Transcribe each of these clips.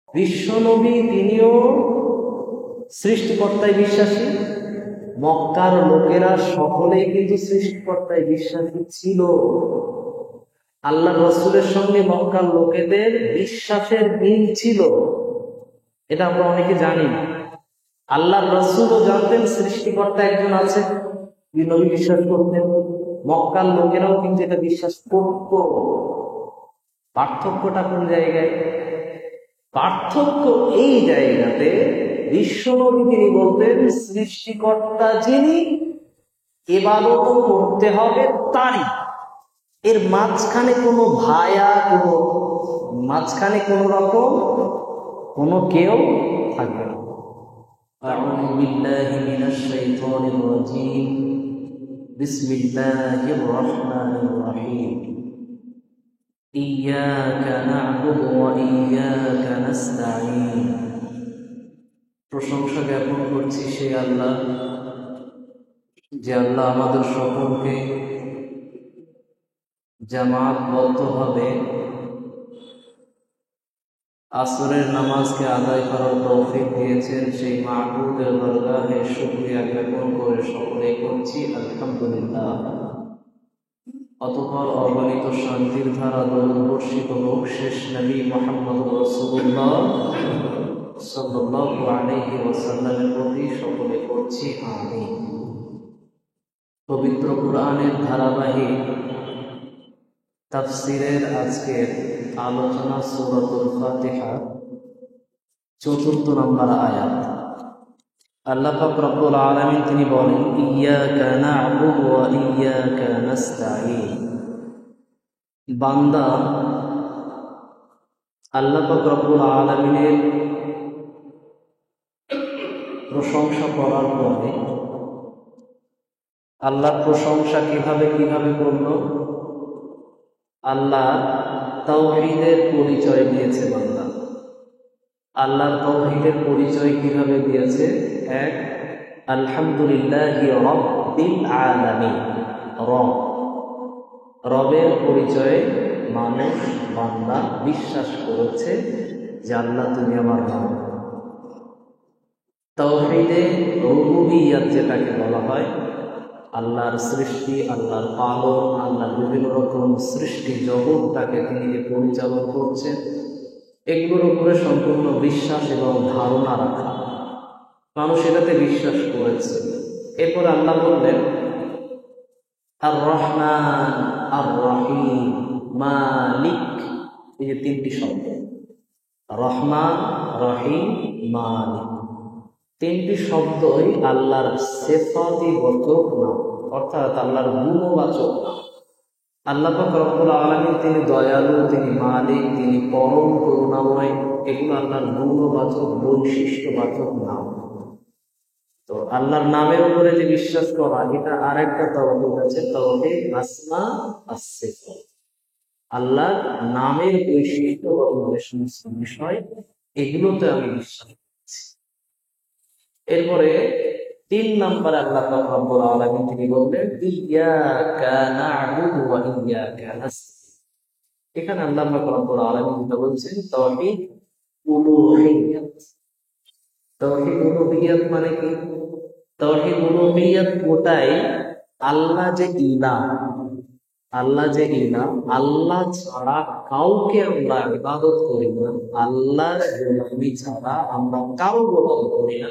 বিশ্বনবী তিনিও সৃষ্টিকর্তায় বিশ্বাসী, মক্কার লোকেরা সকলেই কিন্তু সৃষ্টিকর্তায় বিশ্বাসী ছিল। আল্লাহ রসুলের সঙ্গে মক্কার লোকেদের বিশ্বাসের মিল ছিল, এটা আমরা অনেকে জানি না। আল্লাহর রসুলও জানতেন সৃষ্টিকর্তা একজন আছে, নবী বিশ্বাস করতেন, মক্কার লোকেরাও কিন্তু এটা বিশ্বাস করত। পার্থক্যটা কোন জায়গায়? পার্থক্য এই জায়গাতে, বিশ্বনবী তিনি বলতেন সৃষ্টিকর্তা যিনি, ইবাদত করতে হবে তারই, এর মাঝখানে কোনো ভায়া, মাঝখানে কোন রকম কোনো কেউ থাকবে না। আউযু বিল্লাহি মিনাশ শাইতানির রাজীম। বিসমিল্লাহির রাহমানির রাহিম। ইয়্যাকা না'বুদু ওয়া ইয়্যাকা নাস্তাঈন। প্রশংসা জ্ঞাপন করছি সেই আল্লাহ, যে আল্লাহ আমাদের সকলকে জামাতবদ্ধভাবে আসরের নামাজকে আদায় করার তৌফিক দিয়েছেন। সেই মাহবুবের দরগাহে শুকরিয়া জ্ঞাপন করে সকলে করছি আলহামদুলিল্লাহ। অতঃপর অগণিত শান্তির ধারা দরুদ বর্ষিত হোক শেষ নবী মুহাম্মদ রাসূলুল্লাহ সাল্লাল্লাহু আলাইহি ওয়াসাল্লামের প্রতি, সকলে করছি আমিন। পবিত্র কুরআনের ধারাবাহিক তাফসীরের আজকের আলোচনা সূরাতুল ফাতিহা ৪র্থ নম্বর আয়াত। আল্লাহ পাক রব্বুল আলামিন তিনি বলেন, ইয়্যাকা না'বুদু ওয়া ইয়্যাকা নাস্তাঈন। বান্দা আল্লাহ পাক রব্বুল আলামিনের প্রশংসা করার পরে, আল্লাহর প্রশংসা কিভাবে করল? আল্লাহ তাওহীদের পরিচয় দিয়েছে বান্দা। আল্লাহর তাওহীদের পরিচয় কিভাবে দিয়েছে? এক, আলহামদুলিল্লাহি রাব্বিল আলামিন। রবের পরিচয়ে মানুষ বান্দা বিশ্বাস করেছে যে আল্লাহ তুমি আমার রব। তাওহীদে রুবুবিয়্যাত যেটাকে বলা হয়, আল্লাহর সৃষ্টি, আল্লাহর পালন, আল্লাহর বিভিন্ন রকম সৃষ্টি জগৎটাকে তিনি যে পরিচালন করছেন, এগুলোর উপরে সম্পূর্ণ বিশ্বাস এবং ধারণা রাখা, মানুষ এটাতে বিশ্বাস করেছে। এরপর আল্লাহ বললেন আর রহমান, আর রহিম, মালিক, এই যে তিনটি শব্দ, রহমান, রহিম, মালিক, তিনটি শব্দই আল্লাহর সিফাতিবাচক নাম, অর্থাৎ আল্লাহর গুণবাচক নাম। আল্লাহ পাক রব্বুল আলামিন তিনি দয়ালু, তিনি মালিক, তিনি পরম করুণাময়, এগুলো আল্লাহর গুণবাচক বৈশিষ্ট্যবাচক নাম। তো আল্লাহর নামের উপরে যে বিশ্বাস করা, এটা আর একটা তাওহীদ আছে, তাওহীদ আসমা ওয়াস সিফাত। আল্লাহর নামের বৈশিষ্ট্য বা বিষয়, এগুলোতে আমি বিশ্বাস করছি। এরপরে ৩ নম্বরে আল্লাহ পাক রব্বুল আলামিন তিনি বললেন ইয়্যাকা না'বুদু ওয়া ইয়্যাকা নাস্তাঈন। এখানে আল্লাহ পাক রব্বুল আলামিন যেটা বলছেন তাওহীদ উলুহিয়্যাত। তাওহীদ উলুহিয়্যাত মানে কি? তাওহীদ উলুহিয়্যাত ওটাই, আল্লাহ যে ইলাহ, আল্লাহ যে ইলাহ, আল্লাহ ছাড়া কাউকে আমরা ইবাদত করি না, আল্লাহর গোলামি ছাড়া আমরা কারো গোলামি করি না,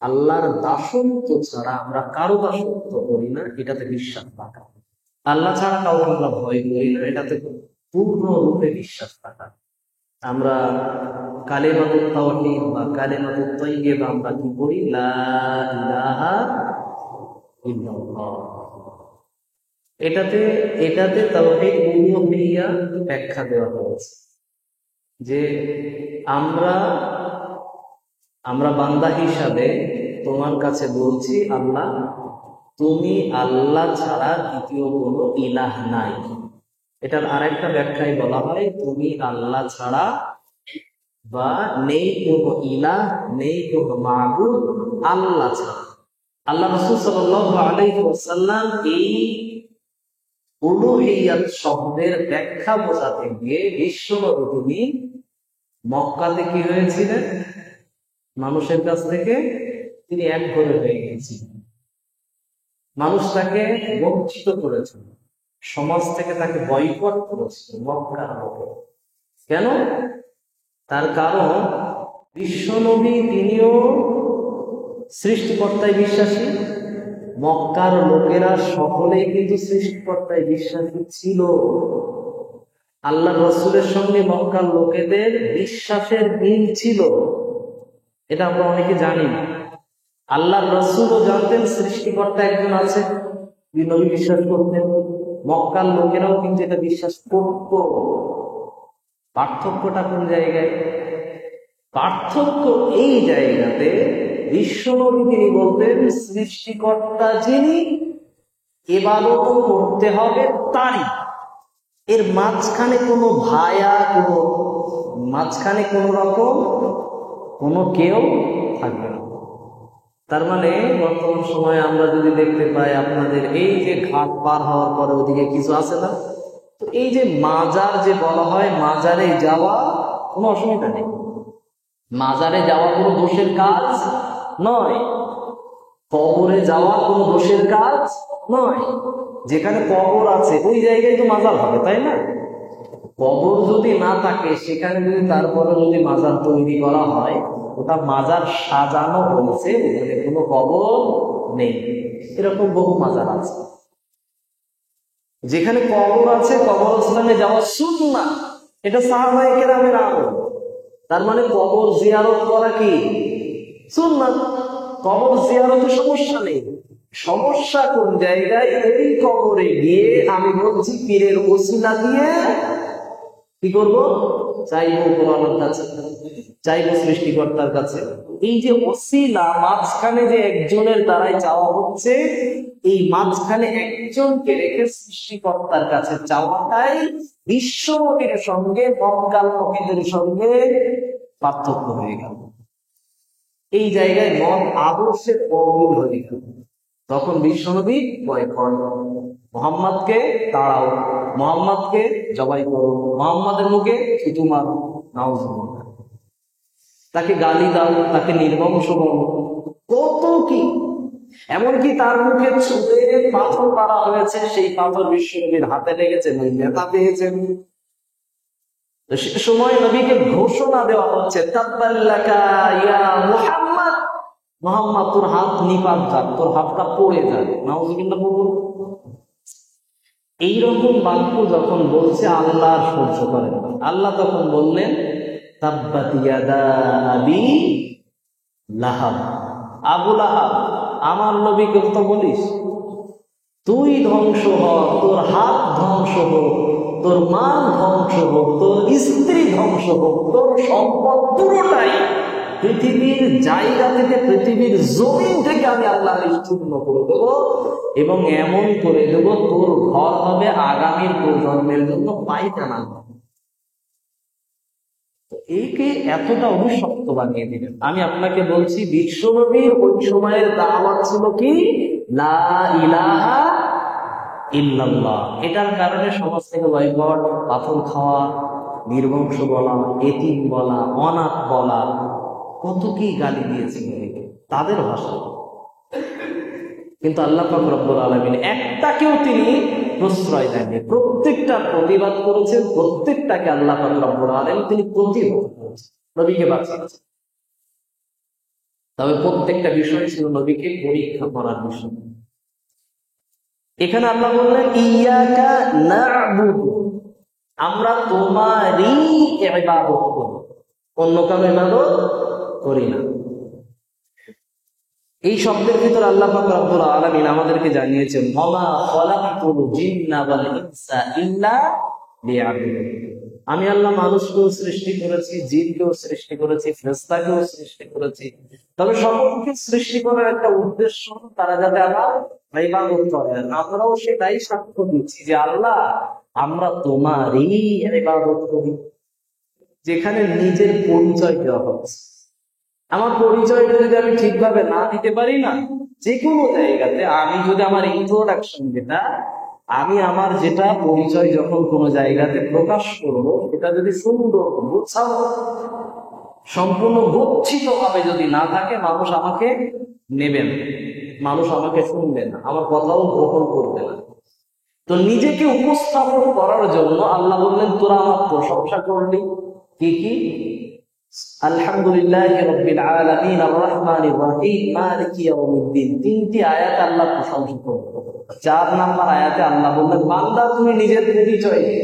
আল্লাহর দাসত্ব ছাড়া আমরা কারো দাসত্ব করি না, এটাতে বিশ্বাস রাখা। আল্লাহ ছাড়া কাউকে আমরা ভয় করি না, এটাতে পূর্ণরূপে বিশ্বাস রাখা। আমরা কালিমাতুত তাওহীদ বা কালিমাতুত তাইয়্যিবা আমরা কি করি? লা ইলাহা ইল্লাল্লাহ। এটাতে তাওহীদ উলুহিয়্যা ব্যাখ্যা দেওয়া হয়েছে যে আমরা বান্দা হিসাবে তোমার কাছে বলছি, আল্লাহ তুমি আল্লাহ ছাড়া দ্বিতীয় কোনো ইলাহ নাই। এটার আরেকটা ব্যাখ্যায় বলা হয় তুমি আল্লাহ ছাড়া বা নেই কোনো ইলাহ, নেই কোনো মাবুদ আল্লাহ ছাড়া। আল্লাহ রাসূল সাল্লাল্লাহু আলাইহি ওয়াসাল্লাম এই উলুহিয়্যাত শব্দের ব্যাখ্যা বোঝাতে গিয়ে বিশ্বনবী মক্কাতে কি হয়েছিলেন? মানুষের কাছ থেকে তিনি এক করে হয়ে গিয়েছিলেন। মানুষ তাকে বঞ্চিত করেছিল, সমাজ থেকে তাকে বয়কট করেছিল মক্কার লোকে। কেন? তার কারণ বিশ্বনবী তিনিও সৃষ্টিকর্তায় বিশ্বাসী, মক্কার লোকেরা সকলেই কিন্তু সৃষ্টিকর্তায় বিশ্বাসী ছিল। আল্লাহ রসুলের সঙ্গে মক্কার লোকেদের বিশ্বাসের মিল ছিল, এটা আমরা অনেকে জানি না। আল্লাহ রসুলও জানতেন সৃষ্টিকর্তা একজন আছে, নবী বিশ্বাস করতেন, মক্কার লোকেরাও কিন্তু এটা বিশ্বাস করত। পার্থক্যটা কোন জায়গায়? পার্থক্য এই জায়গাতে বিশ্বনবী তিনি বলতেন সৃষ্টিকর্তা যিনি, ইবাদত করতে হবে তারই, এর মাঝখানে কোনো ভায়া, মাঝখানে কোন রকম কোনো কেউ থাকবে না। তার মানে বর্তমান সময়ে আমরা যদি দেখতে পাই, আপনাদের এই যে ঘাট পার হওয়ার পরে ওদিকে কিছু আছে না, তো এই যে মাজার যে বলা হয়, মাজারে যাওয়া কোনো অসুবিধা নেই, মাজারে যাওয়া কোনো দোষের কাজ নয়, কবরে যাওয়া কোনো দোষের কাজ নয়। যেখানে কবর আছে ওই জায়গায় তো মাজার হবে, তাই না? কবর যদি না থাকে সেখানে যদি তারপরে যদি মাজার তৈরি করা হয়, ওটা মাজার সাজানো হয়েছে, এখানে কোনো কবর নেই। এরকম বহু মাজার আছে যেখানে কবর আছে, কবরস্থানে যাওয়া সুন্নাহ, এটা সাহাবায়ে কেরামের আমল। তার মানে কবর জিয়ারত করা কি সুন্নাহ? কবর জিয়ারতে সমস্যা নেই। সমস্যা কোন জায়গায়? এই কবরে গিয়ে আমি বলছি পীরের ওসিলা দিয়ে কি করব? চাইবো কোরআনের কাছে, চাইবো সৃষ্টিকর্তার কাছে। এই যে ওসিলা, মাঝখানে যে একজনের দ্বারাই চাওয়া হচ্ছে, এই মাঝখানে একজনকে রেখে সৃষ্টিকর্তার কাছে চাওয়াটাই বিশ্বনবীর সঙ্গে মক্কার লোকেদের সঙ্গে পার্থক্য হয়ে গেল। এই জায়গায় মত আদর্শের অমিল হয়ে গেল। তখন বিশ্বনবী ভয় করেন, মুহাম্মদকে তাড়াও, মুহাম্মদকে জবাই করো, মুহাম্মাদের মুখে থুতু মারো, নাউজুবিল্লাহ, তাকে গালি দাও, তাকে নির্বংশ করো, কত কি। এমনকি তার মুখে ছুঁড়ে পাথর মারা হয়েছে, সেই পাথর বিশ্বনবীর হাতে লেগেছে, ব্যথা পেয়েছেন। সে সময় নবীকে ঘোষণা দেওয়া হচ্ছে, তাব্বাল্লাকা ইয়া মুহাম্মদ, মুহাম্মদ তোর হাত নিপাত যাক, তোর হাতটা পড়ে যাক, নাউজুবিল্লাহ। এইরকম বাক্য যখন বলছে, আল্লাহ সহ্য করেন। আল্লাহ তখন বললেন, তাব্বাত ইয়াদা আবি লাহাব, আবু লাহাব, আমার নবীকে তো বলিস তুই ধ্বংস হ, তোর হাত ধ্বংস হোক, তোর মান ধ্বংস হোক, তোর স্ত্রী ধ্বংস হোক, তোর সম্পদ পুরোটাই পৃথিবীর জায়গা থেকে, পৃথিবীর জমিন থেকে আমি আল্লাহ নিশ্চিহ্ন করে দেবো, এবং এমন করে দেব তোর ঘর হবে আগামীর প্রজন্মের জন্য পায়খানা। একে এতটা অভিশপ্ত বানিয়ে দিলেন। আমি আপনাকে বলছি, বিশ্বনবীর ওই সময়ের দাওয়াত ছিল কি? লা ইলাহা ইল্লাল্লাহ। এটার কারণে সমাজ থেকে বয়কট, পাথর খাওয়া, নির্বংশ বলা, এতিম বলা, অনাথ বলা, কত কি গালি দিয়েছিল তাদের ভাষা। কিন্তু আল্লাহ পাক রব্বুল আলামিন একটাকেও তিনি প্রশ্রয় দেননি, প্রত্যেকটা প্রতিবাদ করেছেন, প্রত্যেকটাকে আল্লাহ পাক রব্বুল আলামিন তিনি প্রতিহত করেছেন, নবীকে বাঁচিয়েছেন। তবে প্রত্যেকটা বিষয় ছিল নবীকে পরীক্ষা করার বিষয়। এখানে আল্লাহ বললেন, ইয়াকা না'বুদু, আমরা তোমারই ইবাদত করি, অন্য কারো ইবাদত করি না। এই শব্দের ভিতর আল্লাহ পাক রব্বুল আলামিন আমাদেরকে জানিয়েছেন, ওমা খালাকতুল জিন্না ওয়াল ইনসা ইল্লা লিয়াবুদুন, আমি আল্লাহ মানুষকেও সৃষ্টি করেছি, জিনকেও সৃষ্টি করেছি, ফেরেশতাকেও সৃষ্টি করেছি, তবে সকলকে সৃষ্টি করার একটা উদ্দেশ্য, তারা যাতে আমার ইবাদত করে। আমরাও সেটাই সাক্ষ্য দিচ্ছি যে আল্লাহ আমরা তোমারই ইবাদত করি। যেখানে নিজের পরিচয় দেওয়া হচ্ছে, আমার পরিচয়টা যদি আমি ঠিকভাবে না দিতে পারি না, যে কোনো জায়গাতে আমি যদি আমার ইন্ট্রোডাকশন, যেটা আমি আমার যেটা পরিচয় যখন কোনো জায়গাতে প্রকাশ করব, এটা যদি সুন্দর গুছাও সম্পূর্ণ গচ্ছিত ভাবে যদি না থাকে, মানুষ আমাকে নেবে না, মানুষ আমাকে শুনবে না, আমার কথাও গ্রহণ করবে না। তো নিজেকে উপস্থাপন করার জন্য আল্লাহ বললেন, তোরা আমার প্রশংসা করলি কি কি? আলহামদুলিল্লাহি রাব্বিল আলামিন আর রহমানির রহিম মালিকি ইয়াউমিদ্দিন। তিনটি আয়াত আল্লাহ প্রশংসা করলেন। 4 নাম্বার আয়াতে আল্লাহ বললেন, বান্দা তুমি নিজের পরিচয় দে।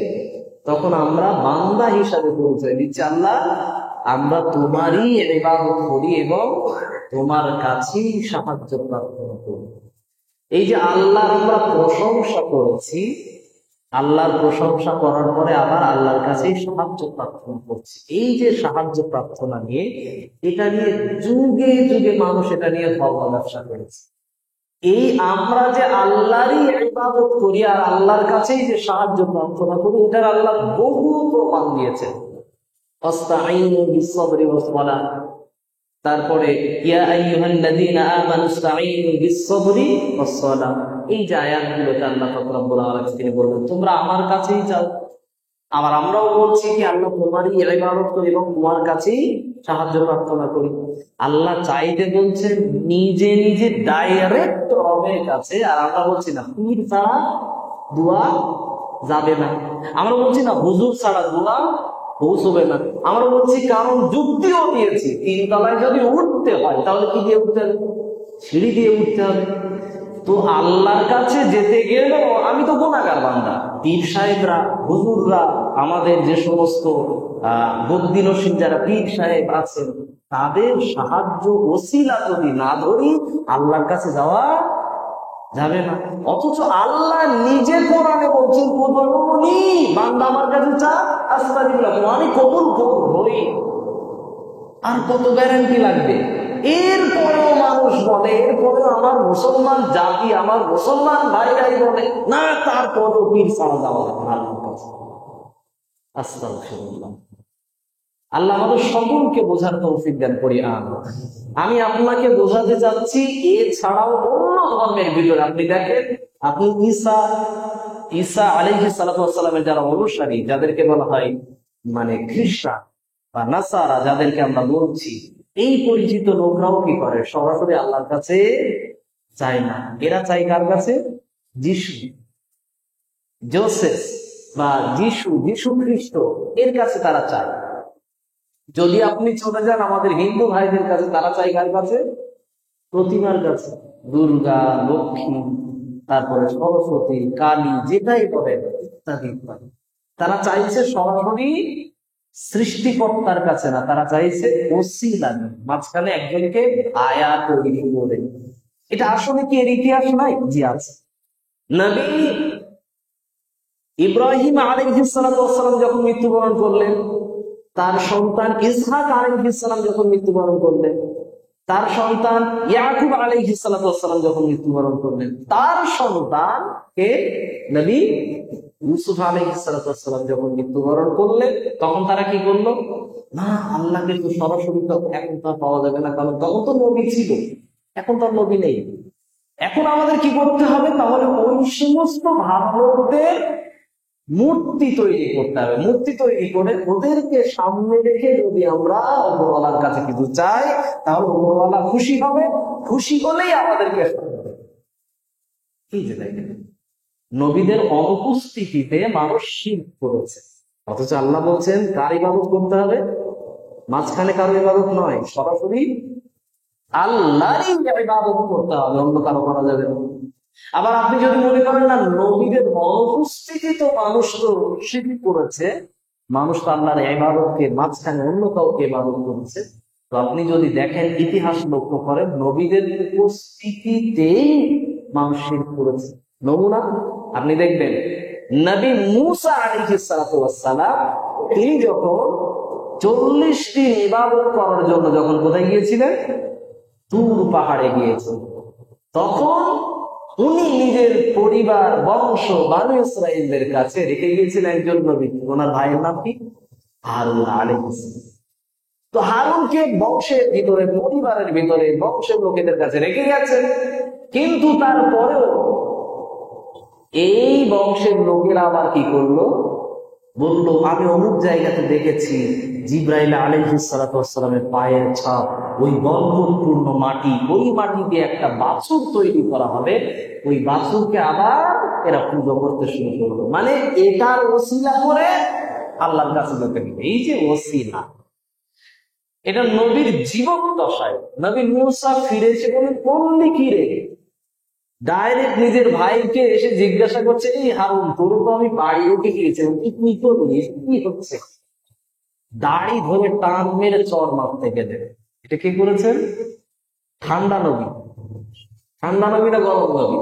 তখন আমরা বান্দা হিসাবে পরিচয় দিচ্ছি, আল্লাহ আমরা তোমারই ইবাদত করি এবং তোমার কাছেই সাহায্য প্রার্থনা করি। এই যে আল্লাহর আমরা প্রশংসা করেছি, আল্লাহর প্রশংসা করার পরে আবার আল্লাহর কাছেই সাহায্য প্রার্থনা করছি। এই যে সাহায্য প্রার্থনা নিয়ে, এটা নিয়ে যুগে যুগে মানুষ এটা নিয়ে ধর্ম ব্যবসা করেছে। এই আমরা যে আল্লাহরই ইবাদত করি আর আল্লাহর কাছেই যে সাহায্য প্রার্থনা করি, এটার আল্লাহ বহু প্রমাণ দিয়েছেন। আস্তাঈনু বিস-সাবরি ওয়াস-সালাহ, তারপরে ইয়া আইয়ুহাল্লাযীনা আমানু ইসতাঈনু বিস-সাবরি ওয়াস-সালাহ। এই যে আয়াতগুলোতে আল্লাহ পাক রব্বুল আলামিন তিনি বললেন, তোমরা আমার কাছেই যাও। আবার আমরাও বলছি কি আল্লাহ তোমারই ইবাদত করি এবং তোমার কাছেই সাহায্য প্রার্থনা করি। আল্লাহ চাইতে বলছেন নিজে নিজে ডাইরেক্ট রবের কাছে, আর আমরা বলছি না পীর ছাড়া দোয়া যাবে না, আমরা বলছি না হুজুর ছাড়া দোয়া পৌঁছবে না, আমরা বলছি কারণ যুক্তিও দিয়েছি 3 তলায় যদি উঠতে হয় তাহলে কি দিয়ে উঠতে হবে? সিঁড়ি দিয়ে উঠতে হবে। তো আল্লাহর কাছে যেতে গেলেও আমি তো গুনাহগার বান্দা। পীর সাহেবরা, হুজুররা, আমাদের যে সমস্ত বদ্দিনশীল যারা পীর সাহেব আছেন, তাদের সাহায্য ওসিলা যদি না ধরি আল্লাহর কাছে যাওয়া যাবে না। অথচ আল্লাহ নিজে কোরআনে বলছেন, কুদরুনি, বান্দা আমার কাছে চা, আস্তাগফির লাকুম, আমি কবুল করবই। আর কত গ্যারান্টি লাগবে? এরপরেও মানুষ বলে, এরপরেও আমার মুসলমান জাতি, আমার মুসলমান ভাইরাই বলে না, তারপরও পীর ছাড়া যাওয়া আল্লাহর কাছে। আস্তাগফিরুল্লাহ। আল্লাহ আমাদের সকলকে বোঝার তৌফিক দান করি। আমি আপনাকে বোঝাতে চাচ্ছি, এছাড়াও অন্য ধর্মের ভিতরে আপনি দেখেন, আপনি ঈসা আলাইহিস সালাতু ওয়াস সালামের যারা অনুসারী, যাদেরকে বলা হয় মানে খ্রিস্টান বা নাসারা, যাদেরকে আমরা বলছি, এই পরিচিত লোকরাও কি করে? সরাসরি আল্লাহর কাছে চায় না। এরা চাই কার কাছে? যিশু, জোসেফ বা যিশু খ্রিস্ট, এর কাছে তারা চায়। যদি আপনি চলে যান আমাদের হিন্দু ভাইদের কাছে, তারা চাই কার কাছে? প্রতিমার কাছে। দুর্গা, লক্ষ্মী, তারপরে সরস্বতী, কালী, যেটাই বলে ইত্যাদি ইত্যাদি। তারা চাইছে সরাসরি সৃষ্টিকর্তার কাছে না, তারা চাইছে ওসিলা, মাঝখানে একজনকে আয়া তৈরি করে। এটা আসলে কি এর ইতিহাস নাই? জি আছে। নবী ইব্রাহিম আলাইহিস সালাতু ওয়াস সালাম যখন মৃত্যুবরণ করলেন, তার সন্তান ইসহাক আলাইহিস সালাম যখন মৃত্যুবরণ করলেন, তার সন্তান ইয়াকুব আলাইহিস সালাতু ওয়াস সালাম যখন মৃত্যুবরণ করলেন, তার সন্তান কে? নবী ইউসুফ আলাইহিস সালাতু ওয়াস সালাম যখন মৃত্যুবরণ করলেন, তখন তারা কি করলো? না, আল্লাহকে তো সরাসরি তো এখন তো পাওয়া যাবে না, কারণ তখন তো নবী ছিল, এখন তো নবী নেই। এখন আমাদের কি করতে হবে? তাহলে ওই সমস্ত ভাবলোকদের মূর্তি তৈরি করতে হবে। মূর্তি তৈরি করে ওদেরকে সামনে রেখে যদি আমরা উপরওয়ালার কাছে কিছু চাই, তাহলে উপরওয়ালা খুশি হবে। খুশি হলেই আমাদেরকে কি যে দেখেন, নবীদের অনুপস্থিতিতে মানুষ শিরক করেছে, অথচ আল্লাহ বলছেন কার ইবাদত করতে হবে? মাঝখানে কারো ইবাদত নয়, সরাসরি আল্লাহরই ইবাদত করতে হবে, অন্য কারো করা যাবে না। আবার আপনি যদি মনে করেন না নবীদের অনুপস্থিতি তো মানুষ তো শিরক করেছে, মানুষ তো আল্লাহর ইবাদতকে মাঝখানে অন্য কাউকে ইবাদত করেছে, তো আপনি যদি দেখেন ইতিহাস লক্ষ্য করেন, নবীদের উপস্থিতিতেই মানুষ শিরক করেছে। নমুনা আপনি দেখবেন, নবী মূসা আলাইহিস সালাতু ওয়াস সালাম তিনি যখন 40 দিন ইবাদত করার জন্য যখন কোথায় গিয়েছিলেন? তুর পাহাড়ে গিয়েছিলেন। তখন উনি নিজের পরিবার, বংশ, বানু ইসরাঈলদের কাছে রেখে গিয়েছিলেন একজন নবী, ওনার ভাইয়ের নাম কি? হারুন আলাইহিস সালাম। তো হারুনকে বংশের ভিতরে, পরিবারের ভিতরে, বংশের লোকেদের কাছে রেখে গেছেন, কিন্তু তারপরেও এই বংশের লোকেরা আবার কি করলো, বললো আমি অমুক জায়গাতে দেখেছি জিব্রাইল আলাইহিস সালাতু ওয়াস সালামের পায়ের ছাপ, ওই বরকতপূর্ণ মাটি, ওই মাটি দিয়ে একটা বাছুর তৈরি করা হবে, ওই বাছুরকে আবার এরা পুজো করতে শুরু করলো। মানে এটার ওসিলা করে আল্লাহর কাছে যেতে হবে। এই যে ওসিলা, এটা নবীর জীবন দশায়। নবী মুসা ফিরেছে বলে বললি কি রে, ডাইরেক্ট নিজের ভাইকে এসে জিজ্ঞাসা করছে, এই হারুন তোর তো আমি বাড়ি উঠে গিয়েছি, কি করবি, কি হচ্ছে? দাড়ি ধরে টান মেরে চর মারতে গেলে। এটা কি করেছেন? ঠান্ডা নবী, ঠান্ডা নবী না গরম নবী?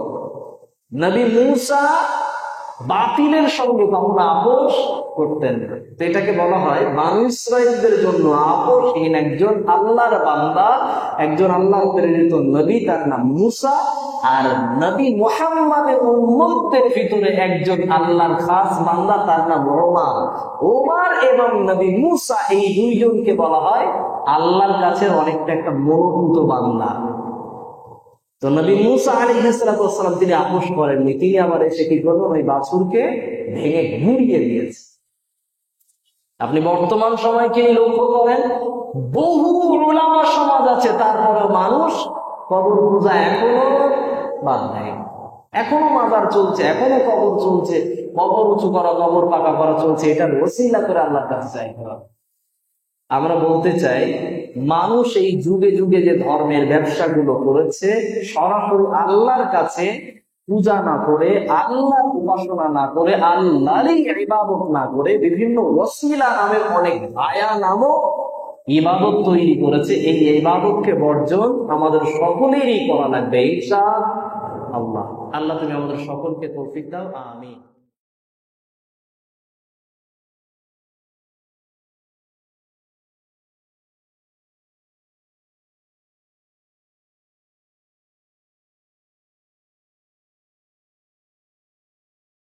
নবী মুসা বাতিলের সঙ্গে কখনো আপোষ করতেন না। তো এটাকে বলা হয় বনী ইসরাঈলদের জন্য আপোষহীন একজন আল্লাহর বান্দা, একজন আল্লাহর প্রেরিত নবী, তার নাম মুসা। আর নবী মুহাম্মাদের উম্মতের ভিতরে একজন আল্লাহর খাস বান্দা, তার নাম ওমর। ওমর এবং নবী মুসা, এই দুইজনকে বলা হয় আল্লাহর কাছে অনেকটা একটা মনোভূত বান্দা। তো নবী মুসা আলাইহিস সালাম তিনি আপোষ করেননি, তিনি আবার এসে কি করলেন, ওই বাছুরকে ভেঙে গুঁড়িয়ে দিয়েছে। আপনি বর্তমান সময়কে লক্ষ্য করেন, বহু উলামা সমাজ আছে, তারপরে মানুষ কবর পূজা এখনো বাদ দেয়, এখনো মাজার চলছে, এখনো কবর চলছে, কবর উঁচু করা, কবর পাকা করা চলছে। এটার ওসিলা করে আল্লাহর কাছে চাইতে হবে। আমরা বলতে চাই, মানুষ এই যুগে যুগে যে ধর্মের ব্যবসাগুলো করেছে, সরাসরি আল্লাহর কাছে পূজা না করে, আল্লাহর উপাসনা না করে, আল্লাহরই ইবাদত না করে, বিভিন্ন ওসিলা নামের অনেক ভায়া নামক ইবাদত তৈরি করেছে। এই ইবাদতকে বর্জন আমাদের সকলেরই করা লাগবে ইনশাআল্লাহ। আল্লাহ তুমি আমাদের সকলকে তৌফিক দাও, আমিন।